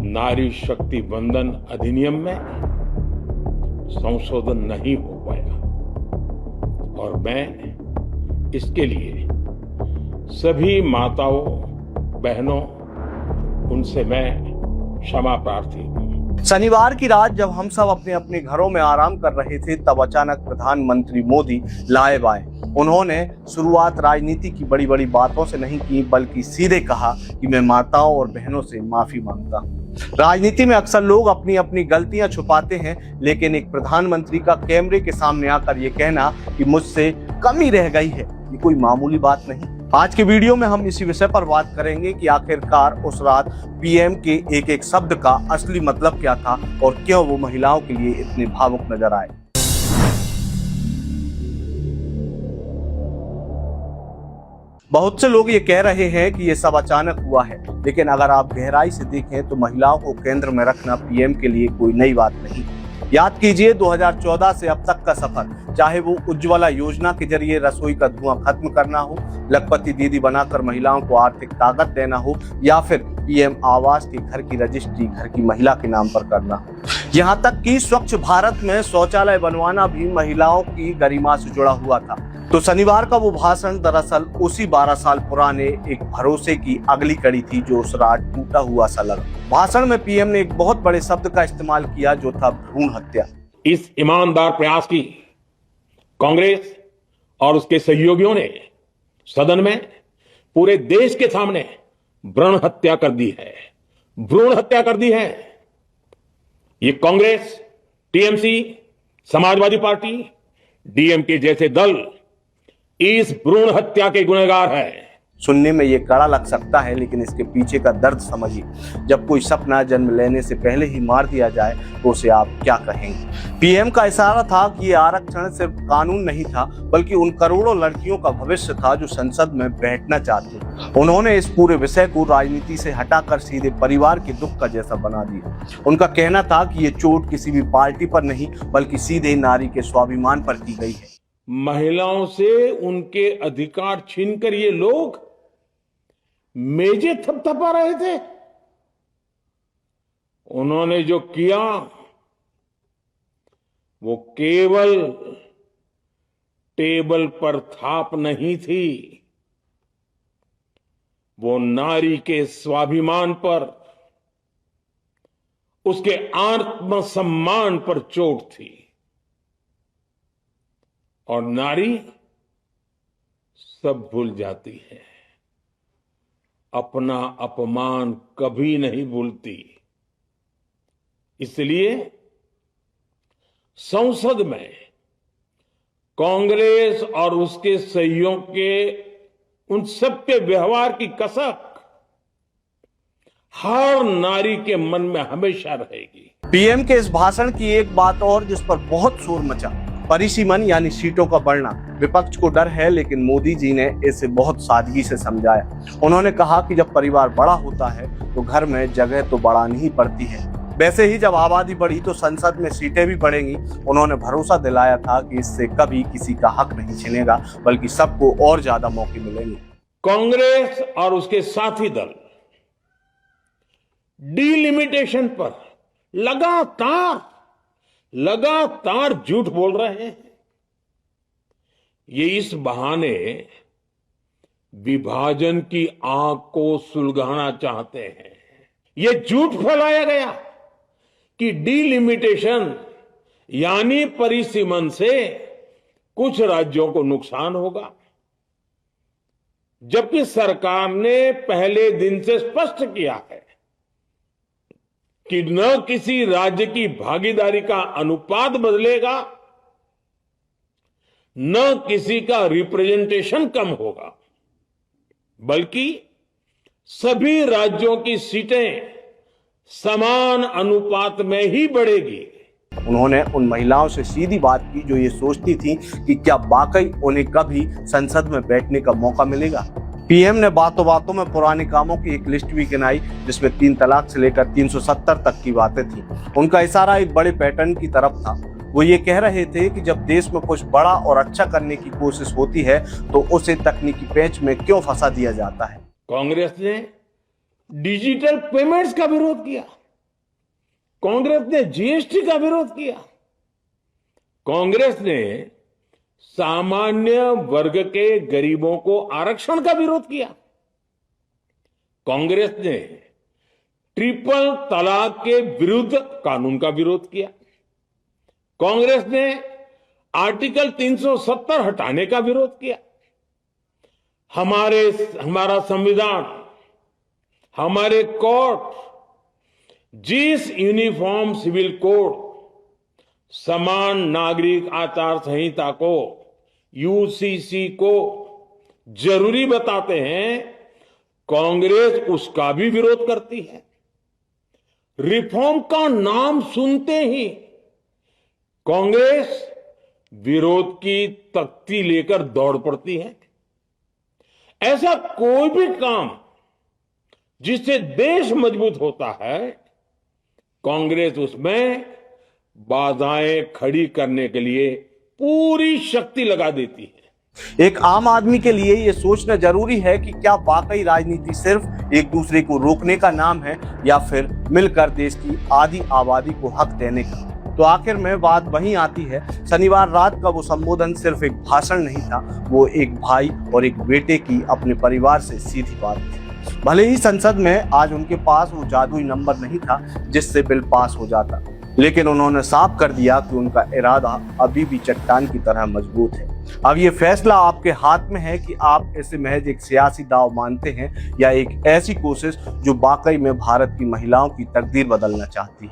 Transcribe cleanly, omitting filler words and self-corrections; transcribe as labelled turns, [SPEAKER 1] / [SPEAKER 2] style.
[SPEAKER 1] नारी शक्ति वंदन अधिनियम में संशोधन नहीं हो पाया और मैं इसके लिए सभी माताओं बहनों उनसे मैं क्षमा प्रार्थी हूँ।
[SPEAKER 2] शनिवार की रात जब हम सब अपने अपने घरों में आराम कर रहे थे तब अचानक प्रधानमंत्री मोदी लाइव आए। उन्होंने शुरुआत राजनीति की बड़ी बड़ी बातों से नहीं की, बल्कि सीधे कहा कि मैं माताओं और बहनों से माफी मांगता हूँ। राजनीति में अक्सर लोग अपनी अपनी गलतियां छुपाते हैं, लेकिन एक प्रधानमंत्री का कैमरे के सामने आकर ये कहना कि मुझसे कमी रह गई है, ये कोई मामूली बात नहीं। आज के वीडियो में हम इसी विषय पर बात करेंगे कि आखिरकार उस रात पीएम के एक एक शब्द का असली मतलब क्या था और क्यों वो महिलाओं के लिए इतने भावुक नजर आए। बहुत से लोग ये कह रहे हैं कि ये सब अचानक हुआ है, लेकिन अगर आप गहराई से देखें तो महिलाओं को केंद्र में रखना पीएम के लिए कोई नई बात नहीं। याद कीजिए 2014 से अब तक का सफर, चाहे वो उज्ज्वला योजना के जरिए रसोई का धुआं खत्म करना हो, लखपति दीदी बनाकर महिलाओं को आर्थिक ताकत देना हो, या फिर पीएम आवास के घर की रजिस्ट्री घर की महिला के नाम पर करना हो। यहाँ तक कि स्वच्छ भारत में शौचालय बनवाना भी महिलाओं की गरिमा से जुड़ा हुआ था। तो शनिवार का वो भाषण दरअसल उसी 12 साल पुराने एक भरोसे की अगली कड़ी थी जो उस रात टूटा हुआ सा लगा। भाषण में पीएम ने एक बहुत बड़े शब्द का इस्तेमाल किया जो था भ्रूण हत्या।
[SPEAKER 1] इस ईमानदार प्रयास की कांग्रेस और उसके सहयोगियों ने सदन में पूरे देश के सामने भ्रूण हत्या कर दी है, भ्रूण हत्या कर दी है। ये Congress, TMC, Samajwadi party, DMK जैसे दल इस भ्रूण हत्या के गुनहगार है।
[SPEAKER 2] सुनने में ये कड़ा लग सकता है, लेकिन इसके पीछे का दर्द समझिए। जब कोई सपना जन्म लेने से पहले ही मार दिया जाए तो उसे आप क्या कहेंगे। पीएम का इशारा था कि ये आरक्षण सिर्फ कानून नहीं था, बल्कि उन करोड़ों लड़कियों का भविष्य था जो संसद में बैठना चाहते। उन्होंने इस पूरे विषय को राजनीति से हटाकर सीधे परिवार के दुख का जैसा बना दिया। उनका कहना था कि ये चोट किसी भी पार्टी पर नहीं, बल्कि सीधे नारी के स्वाभिमान पर की गई है।
[SPEAKER 1] महिलाओं से उनके अधिकार छीनकर ये लोग मेजे थपथपा रहे थे। उन्होंने जो किया वो केवल टेबल पर थाप नहीं थी, वो नारी के स्वाभिमान पर, उसके आत्मसम्मान पर चोट थी। और नारी सब भूल जाती है, अपना अपमान कभी नहीं भूलती। इसलिए संसद में कांग्रेस और उसके सहयोगियों के उन सबके व्यवहार की कसक हर नारी के मन में हमेशा रहेगी।
[SPEAKER 2] पीएम के इस भाषण की एक बात और जिस पर बहुत शोर मचा, परिसीमन यानी सीटों का बढ़ना। विपक्ष को डर है, लेकिन मोदी जी ने इसे बहुत सादगी से समझाया। उन्होंने कहा कि जब परिवार बड़ा होता है तो घर में जगह तो बढ़ानी ही पड़ती है, वैसे ही जब आबादी बढ़ी तो संसद में सीटें भी बढ़ेंगी। उन्होंने भरोसा दिलाया था कि इससे कभी किसी का हक नहीं छिनेगा, बल्कि सबको और ज्यादा मौके मिलेंगे।
[SPEAKER 1] कांग्रेस और उसके साथी दल डिलिमिटेशन पर लगातार झूठ बोल रहे हैं। ये इस बहाने विभाजन की आग को सुलगाना चाहते हैं। ये झूठ फैलाया गया कि डिलिमिटेशन यानी परिसीमन से कुछ राज्यों को नुकसान होगा, जबकि सरकार ने पहले दिन से स्पष्ट किया है कि न किसी राज्य की भागीदारी का अनुपात बदलेगा, न किसी का रिप्रेजेंटेशन कम होगा, बल्कि सभी राज्यों की सीटें समान अनुपात में ही बढ़ेगी।
[SPEAKER 2] उन्होंने उन महिलाओं से सीधी बात की जो ये सोचती थी कि क्या वाकई उन्हें कभी संसद में बैठने का मौका मिलेगा। पीएम ने बातों बातों में पुराने कामों की एक लिस्ट भी गिनाई, जिसमें 3 तलाक से लेकर 370 तक की बातें थी। उनका इशारा एक बड़े पैटर्न की तरफ था। वो ये कह रहे थे कि जब देश में कुछ बड़ा और अच्छा करने की कोशिश होती है तो उसे तकनीकी पेच में क्यों फंसा दिया जाता है।
[SPEAKER 1] कांग्रेस ने डिजिटल पेमेंट्स का विरोध किया। कांग्रेस ने जीएसटी का विरोध किया। कांग्रेस ने सामान्य वर्ग के गरीबों को आरक्षण का विरोध किया। कांग्रेस ने ट्रिपल तलाक के विरुद्ध कानून का विरोध किया। कांग्रेस ने आर्टिकल 370 हटाने का विरोध किया। हमारा संविधान, हमारे कोर्ट जिस यूनिफॉर्म सिविल कोड समान नागरिक आचार संहिता को, यूसीसी को जरूरी बताते हैं, कांग्रेस उसका भी विरोध करती है। रिफॉर्म का नाम सुनते ही कांग्रेस विरोध की तख्ती लेकर दौड़ पड़ती है। ऐसा कोई भी काम जिससे देश मजबूत होता है, कांग्रेस उसमें बाधाएं खड़ी करने के लिए पूरी शक्ति लगा देती है।
[SPEAKER 2] एक आम आदमी के लिए यह सोचना जरूरी है कि क्या वाकई राजनीति सिर्फ एक दूसरे को रोकने का नाम है या फिर मिलकर देश की आधी आबादी को हक देने का। तो आखिर में बात वहीं आती है, शनिवार रात का वो संबोधन सिर्फ एक भाषण नहीं था, वो एक भाई और एक बेटे की अपने परिवार से सीधी बात थी। भले ही संसद में आज उनके पास वो जादुई नंबर नहीं था जिससे बिल पास हो जाता, लेकिन उन्होंने साफ कर दिया कि उनका इरादा अभी भी चट्टान की तरह मजबूत है। अब ये फैसला आपके हाथ में है कि आप इसे महज एक सियासी दाव मानते हैं या एक ऐसी कोशिश जो वाकई में भारत की महिलाओं की तकदीर बदलना चाहती है।